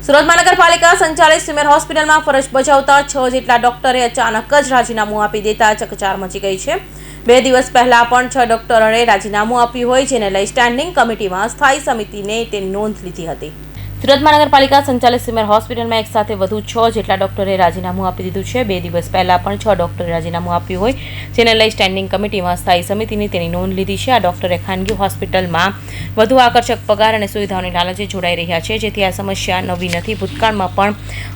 સુરત મહાનગરપાલિકા સંચાલિત સિમેર હોસ્પિટલમાં ફરજ બજાવતા 6 જેટલા ડોક્ટરે અચાનક જ રાજીનામું આપી દેતા ચકચાર મચી ગઈ છે। 2 દિવસ પહેલા પણ 6 ડોક્ટરોએ રાજીનામું આપ્યું હોય, જેને લઈ સ્ટેન્ડિંગ કમિટીમાં સ્થાયી સમિતિને તેની નોંધ લીધી હતી। સુરત મહાનગરપાલિકા સંચાલિત સિમેર હોસ્પિટલમાં એક સાથે વધુ 6 જેટલા ડોક્ટરે રાજીનામું આપી દીધું છે। 2 દિવસ પહેલા પણ 6 ડોક્ટરે રાજીનામું આપ્યું હોય, જેને લઈ સ્ટેન્ડિંગ કમિટીમાં સ્થાયી સમિતિની તેની નોંધ લીધી છે। આ ડોક્ટરે ખાનગી હોસ્પિટલમાં વધુ આકર્ષક પગાર અને સુવિધાઓની લાલચે જોડાઈ રહ્યા છે, જેથી આ સમસ્યા નવી નથી। ભૂતકાળમાં પણ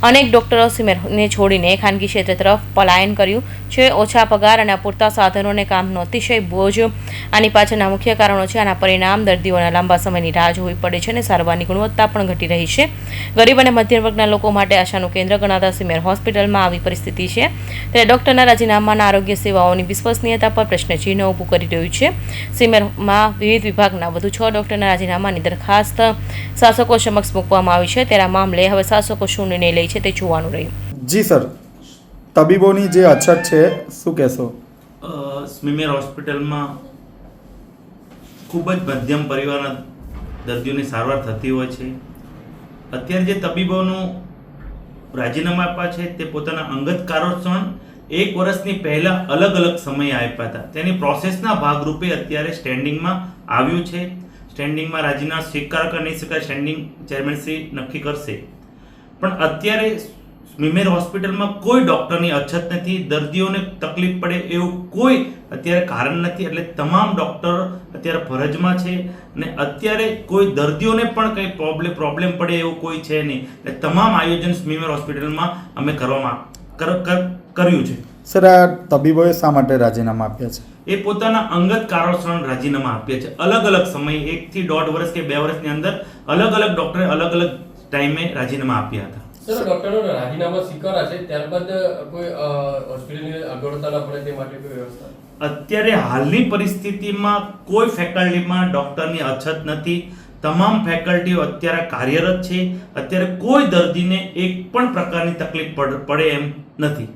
અનેક ડોક્ટરો સિમેરને છોડીને ખાનગી ક્ષેત્ર તરફ પલાયન કર્યું છે। ઓછા પગાર અને અપૂરતા સાધનો અને કામનો અતિશય બોજ આની પાછળના મુખ્ય કારણો છે। આના પરિણામ દર્દીઓના લાંબા સમયની રાહ જોવી પડે છે અને સારવારની ગુણવત્તા પણ ઘટી રહી છે। ગરીબ અને મધ્યમ વર્ગના લોકો માટે આશાનું કેન્દ્ર ગણાતા સિમેર હોસ્પિટલમાં આવી પરિસ્થિતિ છે, ત્યારે ડોક્ટરના રાજીનામાના આરોગ્ય સેવાઓની વિશ્વસનીયતા પર પ્રશ્નચિહ્ન ઊભું કરી રહ્યું છે। સિમેરમાં વિવિધ વિભાગના વધુ 6 ડોક્ટરના રાજીનામાની દરખાસ્ત શાસકો સમક્ષ મૂકવામાં આવી છે, ત્યારે આ મામલે હવે શાસકો શું નિર્ણય લે છે તે જોવાનું રહ્યું। જી સર, તબીબોની જે અછત છે શું કહેશો? સિમેર હોસ્પિટલમાં ખૂબ જ મધ્યમ પરિવારના દર્દીઓની સારવાર થતી હોય છે। અત્યારે જે તબીબોનું રાજીનામા આપ્યા છે તે પોતાના અંગત કારણોસર 1 વર્ષની પહેલાં અલગ અલગ સમયે આપ્યા હતા। તેની પ્રોસેસના ભાગરૂપે અત્યારે સ્ટેન્ડિંગમાં આવ્યું છે। સ્ટેન્ડિંગમાં રાજીનામું સ્વીકાર કરી નહીં શકાય, સ્ટેન્ડિંગ ચેરમેનશ્રી નક્કી કરશે। પણ અત્યારે સિમેર હોસ્પિટલમાં કોઈ ડૉક્ટરની અછત નથી, દર્દીઓને તકલીફ પડે એવું કોઈ અત્યારે કારણ નથી, એટલે તમામ ડૉક્ટર અત્યારે ફરજમાં છે અને અત્યારે કોઈ દર્દીઓને પણ કંઈ પ્રોબ્લેમ પડે એવું કોઈ છે નહીં, એટલે તમામ આયોજન સિમેર હોસ્પિટલમાં અમે કર્યું છે। સર, આ તબીબોએ શા માટે રાજીનામા આપ્યા છે? એ પોતાના અંગત કારણોસર રાજીનામા આપ્યા છે। અલગ અલગ સમયે 1 થી 1.5 વર્ષ કે 2 વર્ષની અંદર અલગ અલગ ડૉક્ટરે અલગ અલગ ટાઈમે રાજીનામા આપ્યા હતા। સર, ડોક્ટરો રાજીનામા સ્વીકાર્યા છે, ત્યારબાદ કોઈ હોસ્પિટલની અગવડતા ન પડે તે માટે કોઈ વ્યવસ્થા? અત્યારે હાલની પરિસ્થિતિમાં કોઈ ફેકલ્ટીમાં ડૉક્ટરની અછત નથી, તમામ ફેકલ્ટીઓ અત્યારે કાર્યરત છે। અત્યારે કોઈ દર્દીને એક પણ પ્રકારની તકલીફ પડે એમ નથી।